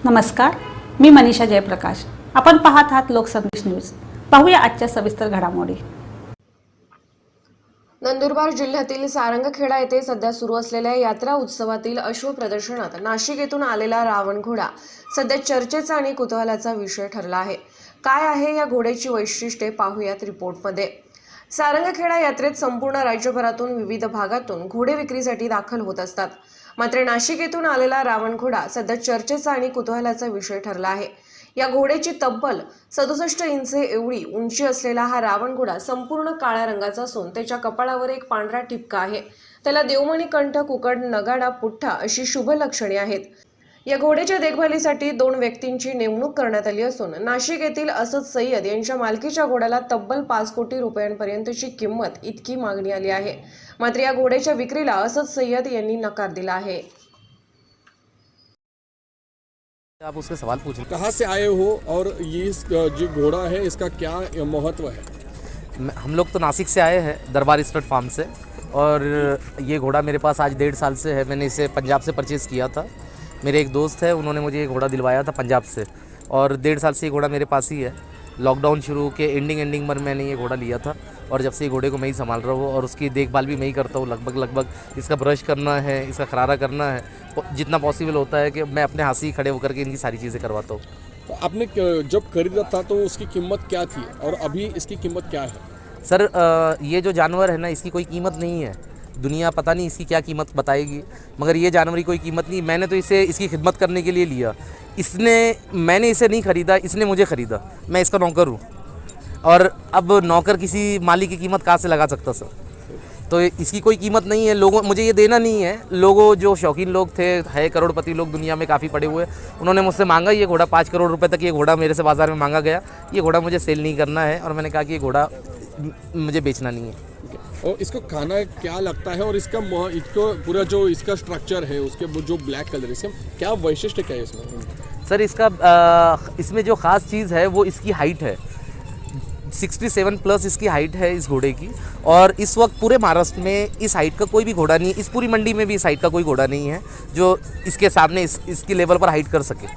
नमस्कार, मी मनीषा जयप्रकाश। आपण पाहत आहात लोकसंदेश न्यूज। पाहूया आजच्या सविस्तर घडामोडी। नंदुरबार जिल्ह्यातील सारंगखेडा येथे सध्या सुरू असलेल्या यात्रा उत्सवातील अश्व प्रदर्शनात नाशिक येथून आलेला रावण घोडा सध्या चर्चेचा आणि कुतूहलाचा विषय ठरला आहे। काय आहे या घोड्याची वैशिष्ट्ये पाहूयात रिपोर्टमध्ये। सारंगखेडा यात्रेत संपूर्ण राज्यभरातून विविध भागातून घोडे विक्रीसाठी दाखल होत असतात। मात्र नाशिक येथून आलेला रावण घोडा सध्या चर्चेचा आणि कुतूहलाचा विषय ठरला आहे। या घोड्याची तब्बल 67 इंचे एवढी उंची असलेला हा रावण घोडा संपूर्ण काळ्या रंगाचा असून त्याच्या कपाळावर एक पांढरा ठिपका आहे। त्याला देवमणी कंठ, कुकड, नगाडा, पुठ्ठा अशी शुभ लक्षणे आहेत। या घोड्याच्या देखभालीसाठी 2 व्यक्तींची नेमणूक करण्यात आली असून नाशिक येथील असद सय्यद यांच्या मालकीच्या घोड्याला तब्बल 5 कोटी रुपयांपर्यंतची किंमत इतकी मागणी आली आहे। मात्र या घोड्याच्या विक्रीला असद सय्यद यांनी नकार दिला आहे। आप उससे सवाल पूछ रहे कहाँ से आए हो और ये जो घोड़ा है इसका क्या महत्व है? हम लोग तो नासिक से आए हैं, दरबार स्टड फार्म से। और ये घोड़ा मेरे पास आज 1.5 साल से है। मैंने इसे पंजाब से परचेज़ किया था। मेरे एक दोस्त है, उन्होंने मुझे ये घोड़ा दिलवाया था पंजाब से, और 1.5 साल से ये घोड़ा मेरे पास ही है। लॉकडाउन शुरू के एंडिंग पर मैंने ये घोड़ा लिया था, और जब से ये घोड़े को मैं ही संभाल रहा हूँ और उसकी देखभाल भी मैं ही करता हूँ। लगभग इसका ब्रश करना है, इसका खरारा करना है, जितना पॉसिबल होता है कि मैं अपने हाथ से ही खड़े होकर के इनकी सारी चीज़ें करवाता हूँ। तो आपने जब खरीदा था तो उसकी कीमत क्या थी और अभी इसकी कीमत क्या है? सर, ये जो जानवर है ना, इसकी कोई कीमत नहीं है। दुनिया पता नहीं इसकी क्या कीमत बताएगी, मगर ये जानवर की कोई कीमत नहीं। मैंने तो इसे इसकी खिदमत करने के लिए लिया। मैंने इसे नहीं ख़रीदा, इसने मुझे ख़रीदा। मैं इसका नौकर हूँ, और अब नौकर किसी मालिक की कीमत कहाँ से लगा सकता सर? तो इसकी कोई कीमत नहीं है। लोगों मुझे ये देना नहीं है। लोगों जो शौकीन लोग थे, है करोड़पति लोग दुनिया में काफ़ी पड़े हुए, उन्होंने मुझसे मांगा ये घोड़ा। 5 करोड़ रुपए तक ये घोड़ा मेरे से बाज़ार में मांगा गया। ये घोड़ा मुझे सेल नहीं करना है, और मैंने कहा कि ये घोड़ा मुझे बेचना नहीं है। और इसको खाना क्या लगता है, और इसको पूरा जो इसका स्ट्रक्चर है, उसके जो ब्लैक कलर, इसका क्या वैशिष्ट्य क्या है इसमें? सर, इसमें जो ख़ास चीज़ है वो इसकी हाइट है। 67 प्लस इसकी हाइट है इस घोड़े की। और इस वक्त पूरे महाराष्ट्र में इस हाइट का कोई भी घोड़ा नहीं है। इस पूरी मंडी में भी इस हाइट का कोई घोड़ा नहीं है जो इसके सामने इसकी लेवल पर हाइट कर सके।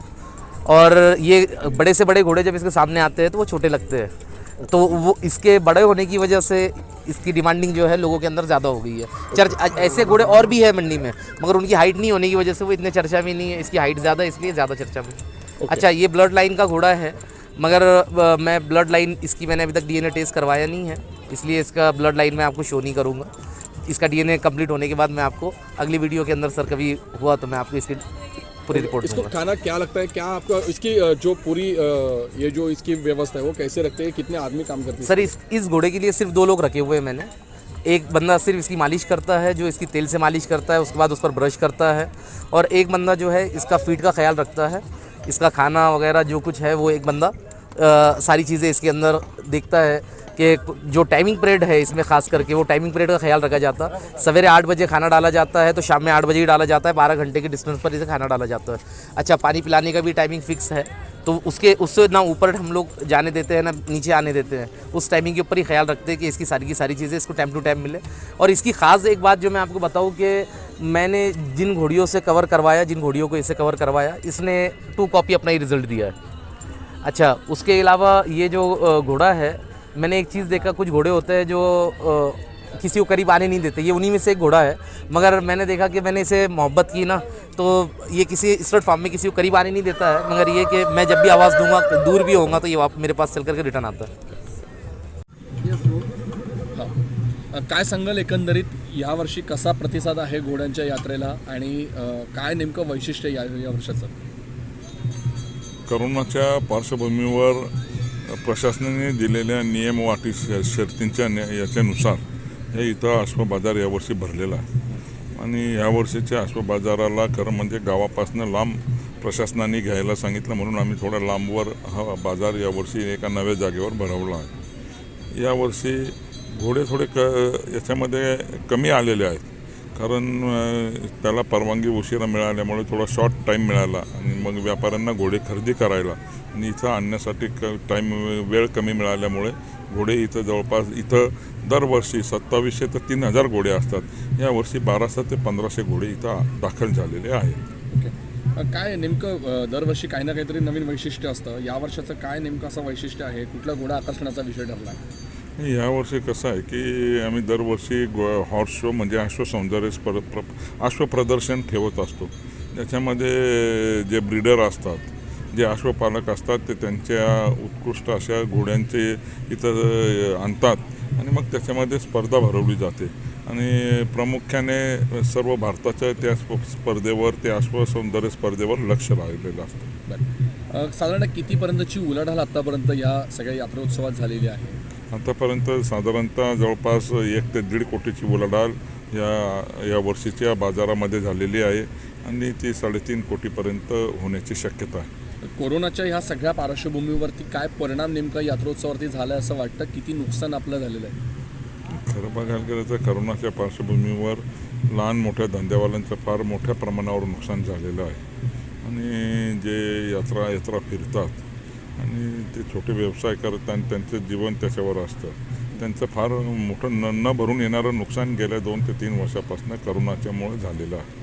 और ये बड़े से बड़े घोड़े जब इसके सामने आते हैं तो वो छोटे लगते हैं। तो वो इसके बड़े होने की वजह से इसकी डिमांडिंग जो है लोगों के अंदर ज़्यादा हो गई है। ऐसे घोड़े और भी है मंडी में, मगर उनकी हाइट नहीं होने की वजह से वो इतने चर्चा में नहीं है। इसकी हाइट ज़्यादा, इसलिए ज़्यादा चर्चा में। अच्छा, ये ब्लड लाइन का घोड़ा है, मगर मैं ब्लड लाइन इसकी मैंने अभी तक डीएनए टेस्ट करवाया नहीं है, इसलिए इसका ब्लड लाइन मैं आपको शो नहीं करूँगा। इसका डीएनए कंप्लीट होने के बाद मैं आपको अगली वीडियो के अंदर सर कभी हुआ तो मैं आपको इसकी पूरी रिपोर्ट इसको खाना क्या लगता है, क्या आपका इसकी जो पूरी ये जो इसकी व्यवस्था है वो कैसे रखते हैं, कितने आदमी काम करते हैं? सर, इस घोड़े के लिए सिर्फ 2 लोग रखे हुए हैं मैंने। एक बंदा सिर्फ इसकी मालिश करता है, जो इसकी तेल से मालिश करता है, उसके बाद उस पर ब्रश करता है। और एक बंदा जो है इसका फीड का ख्याल रखता है, इसका खाना वगैरह जो कुछ है वो एक बंदा सारी चीज़ें इसके अंदर देखता है कि जो टाइमिंग पीरियड है इसमें ख़ास करके वो टाइमिंग पीरियड का ख्याल रखा जाता है। सवेरे 8 बजे खाना डाला जाता है तो शाम में 8 बजे ही डाला जाता है। 12 घंटे के डिस्टेंस पर इसे खाना डाला जाता है। अच्छा, पानी पिलाने का भी टाइमिंग फिक्स है, तो उससे ना ऊपर हम लोग जाने देते हैं ना नीचे आने देते हैं। उस टाइमिंग के ऊपर ही ख्याल रखते हैं कि इसकी सारी की सारी चीज़ें इसको टाइम टू टाइम मिले। और इसकी ख़ास एक बात जो मैं आपको बताऊँ कि मैंने जिन घोड़ियों से कवर करवाया, जिन घोड़ियों को इससे कवर करवाया, इसने 2 कॉपी अपना ही रिजल्ट दिया है। अच्छा, उसके अलावा ये जो घोड़ा है, मैंने एक चीज़ देखा, कुछ घोड़े होते हैं जो किसी को करीब आने नहीं देते। ये उन्हीं में से एक घोड़ा है, मगर मैंने देखा कि मैंने इसे मोहब्बत की ना, तो ये किसी स्टड फार्म में किसी को करीब आने नहीं देता है, मगर ये कि मैं जब भी आवाज़ दूंगा, दूर भी होऊंगा, तो ये मेरे पास चल करके रिटर्न आता है। काय सांगाल एकंदरीत यावर्षी कसा प्रतिसाद आहे घोड्यांच्या यात्रेला, आणि काय नेमकं वैशिष्ट्य या वर्षाचं? करोनाच्या पार्श्वभूमीवर प्रशासनाने दिलेल्या नियम व अटी शर्तींच्या याच्यानुसार हे इथं अश्व बाजार यावर्षी भरलेला आहे। आणि यावर्षीच्या अश्व बाजाराला खरं म्हणजे गावापासून लांब प्रशासनाने घ्यायला सांगितलं, म्हणून आम्ही थोडा लांबवर हा बाजार यावर्षी एका नव्या जागेवर भरवला आहे। यावर्षी घोडे थोडे याच्यामध्ये कमी आलेले आहेत, कारण त्याला परवानगी उशिरा मिळाल्यामुळे थोडा शॉर्ट टाईम मिळाला, आणि मग व्यापाऱ्यांना घोडे खरेदी करायला आणि इथं आणण्यासाठी वेळ कमी मिळाल्यामुळे घोडे इथं जवळपास दरवर्षी 2700 ते 3000 घोडे असतात। यावर्षी 1200 ते 1500 घोडे इथं दाखल झालेले आहेत। काय नेमकं दरवर्षी काही ना काहीतरी नवीन वैशिष्ट्य असतं. या वर्षाचं काय नेमकं असं वैशिष्ट्य आहे? कुठला घोडा आकर्षणाचा विषय ठरला? यावर्षी कसं आहे की आम्ही दरवर्षी हॉर्स शो म्हणजे अश्वप्रदर्शन ठेवत असतो. त्याच्यामध्ये जे ब्रीडर असतात, जे अश्वपालक असतात, ते त्यांच्या उत्कृष्ट अशा घोड्यांचे इथं आणतात आणि मग त्याच्यामध्ये स्पर्धा भरवली जाते आणि प्रामुख्याने सर्व भारताच्या त्या स्पर्धेवर, त्या अश्वसौंदर्य स्पर्धेवर लक्ष लागलेलं असतं. साधारण कितीपर्यंतची उलाढाल आतापर्यंत या सगळ्या यात्रोत्सवात झालेली आहे? आतापर्यंत साधारणतः जवळपास 1 ते 1.5 कोटीची उलाढाल या वर्षीच्या बाजारामध्ये झालेली आहे आणि ती 3.5 कोटीपर्यंत होण्याची शक्यता आहे. कोरोनाच्या ह्या सगळ्या पार्श्वभूमीवरती काय परिणाम नेमका यात्रोत्सवावरती झाला असं वाटतं? किती नुकसान आपलं झालेलं आहे? खरं बघायला गेलं तर करोनाच्या पार्श्वभूमीवर लहान मोठ्या धंद्यावाल्यांचं फार मोठ्या प्रमाणावर नुकसान झालेलं आहे आणि जे यात्रा फिरतात आणि ते छोटे व्यवसाय करतात आणि त्यांचं जीवन त्याच्यावर असतं, त्यांचं फार मोठं न भरून येणारं नुकसान गेल्या 2 ते 3 वर्षापासून करोनाच्यामुळे झालेलं आहे.